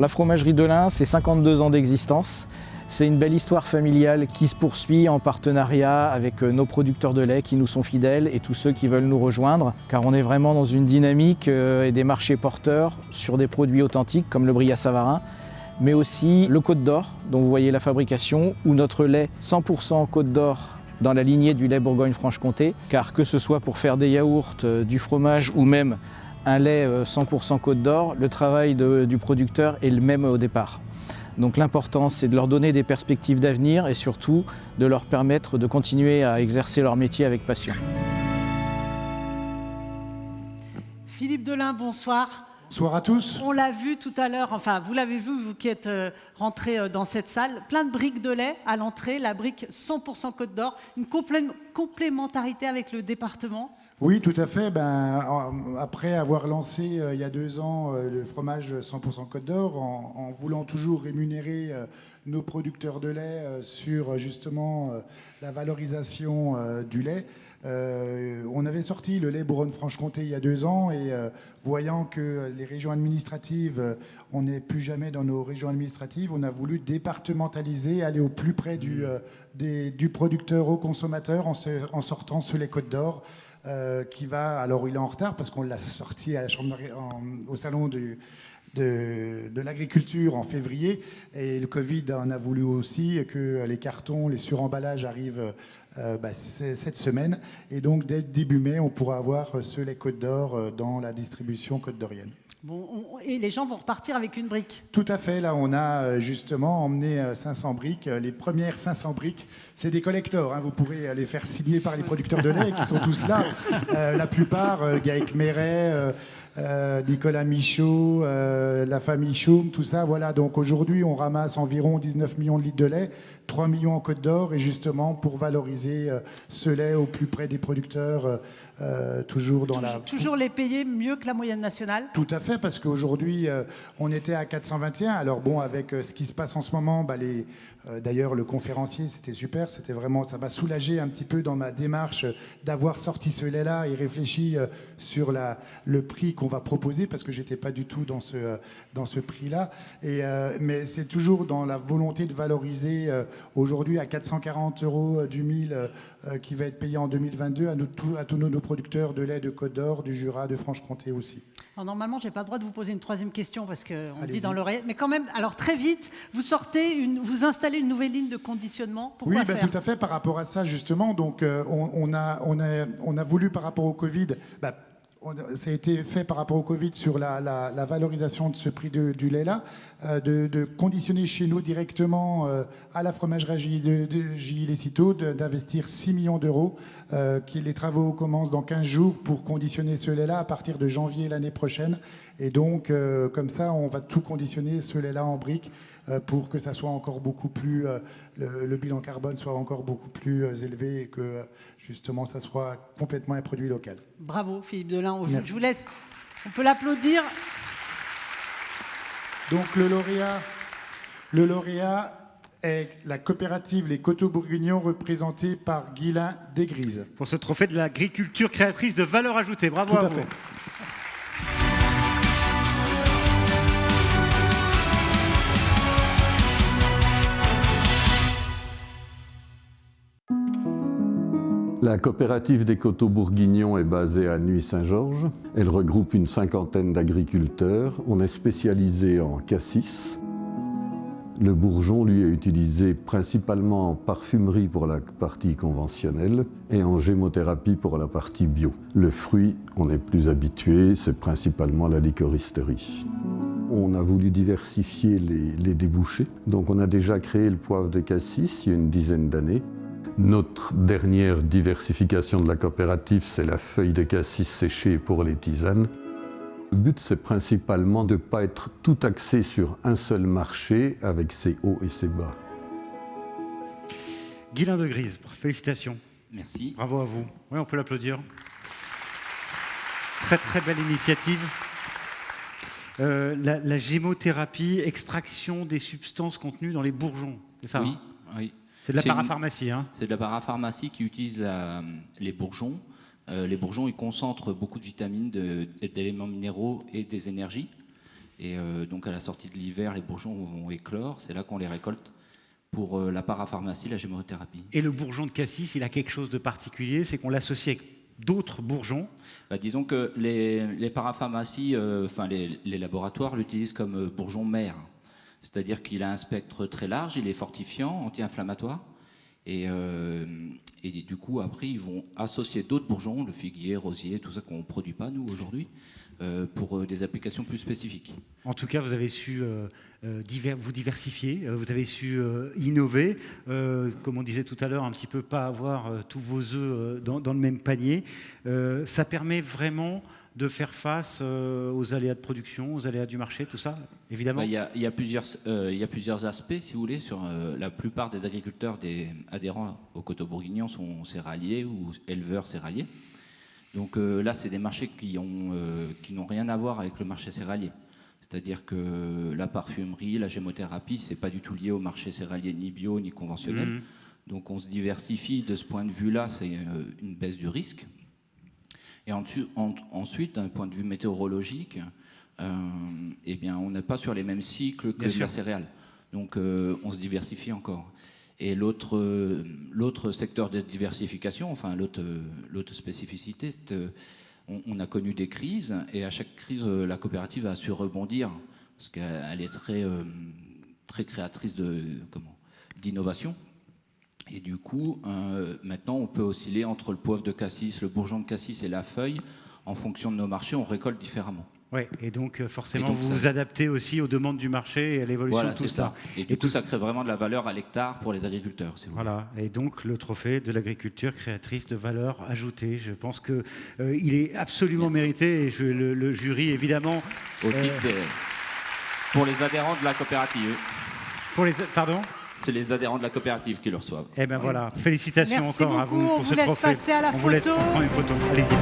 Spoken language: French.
La fromagerie Delin, c'est 52 ans d'existence. C'est une belle histoire familiale qui se poursuit en partenariat avec nos producteurs de lait qui nous sont fidèles et tous ceux qui veulent nous rejoindre, car on est vraiment dans une dynamique et des marchés porteurs sur des produits authentiques comme le Brillat Savarin, mais aussi le Côte d'Or, dont vous voyez la fabrication, ou notre lait 100% Côte d'Or dans la lignée du lait Bourgogne-Franche-Comté, car que ce soit pour faire des yaourts, du fromage ou même un lait 100% Côte d'Or, le travail du producteur est le même au départ. Donc l'important, c'est de leur donner des perspectives d'avenir et surtout de leur permettre de continuer à exercer leur métier avec passion. Philippe Delin, bonsoir. Bonsoir à tous. On l'a vu tout à l'heure, enfin vous l'avez vu, vous qui êtes rentré dans cette salle, plein de briques de lait à l'entrée, la brique 100% Côte d'Or, une complémentarité avec le département. Oui, tout à fait. Après avoir lancé il y a 2 ans le fromage 100% Côte d'Or, en voulant toujours rémunérer nos producteurs de lait sur justement la valorisation du lait, on avait sorti le lait Bourgogne-Franche-Comté il y a 2 ans et voyant que les régions administratives, on n'est plus jamais dans nos régions administratives, on a voulu départementaliser, aller au plus près du producteur au consommateur en sortant ce lait Côte d'Or. Qui va, alors il est en retard parce qu'on l'a sorti à la chambre au salon de l'agriculture en février et le Covid en a voulu aussi que les cartons, les suremballages arrivent cette semaine et donc dès début mai on pourra avoir ce lait Côte d'Or dans la distribution côte d'Orienne. Bon, et les gens vont repartir avec une brique. Tout à fait, là on a justement emmené 500 briques, les premières 500 briques, c'est des collectors, hein, vous pourrez les faire signer par les producteurs de lait qui sont tous là, la plupart, Gaëc Méret, Nicolas Michaud, la famille Chaume, tout ça, voilà, donc aujourd'hui on ramasse environ 19 millions de litres de lait, 3 millions en Côte d'Or et justement pour valoriser ce lait au plus près des producteurs, toujours dans toujours les payer mieux que la moyenne nationale. Tout à fait, parce qu'aujourd'hui on était à 421. Alors bon, avec ce qui se passe en ce moment, d'ailleurs le conférencier c'était super, c'était vraiment, ça m'a soulagé un petit peu dans ma démarche d'avoir sorti ce lait-là et réfléchi sur le prix qu'on va proposer, parce que j'étais pas du tout dans ce prix-là. Mais c'est toujours dans la volonté de valoriser aujourd'hui à 440 € du mille qui va être payé en 2022 à tous nos producteurs de lait de Côte d'Or, du Jura, de Franche-Comté aussi. Alors normalement, je n'ai pas le droit de vous poser une troisième question parce qu'on Allez-y. dit dans l'oreille. Mais quand même, alors très vite, vous installez une nouvelle ligne de conditionnement. Pourquoi faire ? Tout à fait. Par rapport à ça, justement, donc on a voulu par rapport au Covid. Ça a été fait par rapport au Covid sur la valorisation de ce prix du lait-là, de conditionner chez nous directement à la fromagerie de Gilles et Citeaux, d'investir 6 millions d'euros. Les travaux commencent dans 15 jours pour conditionner ce lait-là à partir de janvier l'année prochaine. Et donc, comme ça, on va tout conditionner, ce lait-là en briques, pour que ça soit encore beaucoup plus, le bilan carbone soit encore beaucoup plus élevé et que justement ça soit complètement un produit local. Bravo Philippe Delin, je vous laisse, on peut l'applaudir. Donc le lauréat est la coopérative Les Coteaux Bourguignons, représentée par Guylain Desgrises. Pour ce trophée de l'agriculture créatrice de valeur ajoutée. Bravo à vous. Fait. La coopérative des Coteaux Bourguignons est basée à Nuits-Saint-Georges. Elle regroupe une 50aine d'agriculteurs. On est spécialisé en cassis. Le bourgeon, lui, est utilisé principalement en parfumerie pour la partie conventionnelle et en gémothérapie pour la partie bio. Le fruit, on est plus habitué, c'est principalement la licoristerie. On a voulu diversifier les débouchés. Donc on a déjà créé le poivre de cassis il y a une dizaine d'années. Notre dernière diversification de la coopérative, c'est la feuille de cassis séchée pour les tisanes. Le but, c'est principalement de ne pas être tout axé sur un seul marché avec ses hauts et ses bas. Guylain Desgrises, félicitations. Merci. Bravo à vous. Oui, on peut l'applaudir. Très très belle initiative. La gémothérapie, extraction des substances contenues dans les bourgeons, c'est ça? Oui, oui. C'est de la parapharmacie, hein? C'est de la parapharmacie qui utilise les bourgeons. Les bourgeons, ils concentrent beaucoup de vitamines, d'éléments minéraux et des énergies. Et donc à la sortie de l'hiver, les bourgeons vont éclore. C'est là qu'on les récolte pour la parapharmacie, la gémothérapie. Et le bourgeon de cassis, il a quelque chose de particulier, c'est qu'on l'associe avec d'autres bourgeons. Disons que les parapharmacies, les laboratoires l'utilisent comme bourgeon mère. C'est-à-dire qu'il a un spectre très large, il est fortifiant, anti-inflammatoire. Et du coup, après, ils vont associer d'autres bourgeons, le figuier, rosier, tout ça qu'on ne produit pas, nous, aujourd'hui, pour des applications plus spécifiques. En tout cas, vous avez su vous diversifier, vous avez su innover, comme on disait tout à l'heure, un petit peu pas avoir tous vos œufs dans le même panier. Ça permet vraiment de faire face aux aléas de production, aux aléas du marché, tout ça, évidemment. Il y a plusieurs aspects, si vous voulez. Sur la plupart des agriculteurs adhérents au coteau bourguignon sont céréaliers ou éleveurs céréaliers. Donc là, c'est des marchés qui n'ont rien à voir avec le marché céréalier. C'est-à-dire que la parfumerie, la gémothérapie, c'est pas du tout lié au marché céréalier, ni bio, ni conventionnel. Donc on se diversifie de ce point de vue-là, c'est une baisse du risque. Et ensuite, d'un point de vue météorologique, eh bien, on n'est pas sur les mêmes cycles que la céréale. Donc on se diversifie encore. Et l'autre secteur de diversification, enfin l'autre spécificité, c'est on a connu des crises, et à chaque crise, la coopérative a su rebondir, parce qu'elle est très créatrice d'innovation. Et du coup, maintenant, on peut osciller entre le poivre de cassis, le bourgeon de cassis et la feuille. En fonction de nos marchés, on récolte différemment. Oui, et donc forcément, vous vous adaptez aussi aux demandes du marché et à l'évolution de tout ça. Et du coup, ça crée vraiment de la valeur à l'hectare pour les agriculteurs. Si vous voulez. Et donc le trophée de l'agriculture créatrice de valeur ajoutée. Je pense qu'il est absolument mérité, et le jury, évidemment... Pour les adhérents de la coopérative. Pardon ? C'est les adhérents de la coopérative qui le reçoivent. Eh bien voilà, félicitations Merci encore beaucoup. à vous pour ce trophée. On vous laisse passer à la photo. On vous laisse prendre une photo. Allez-y.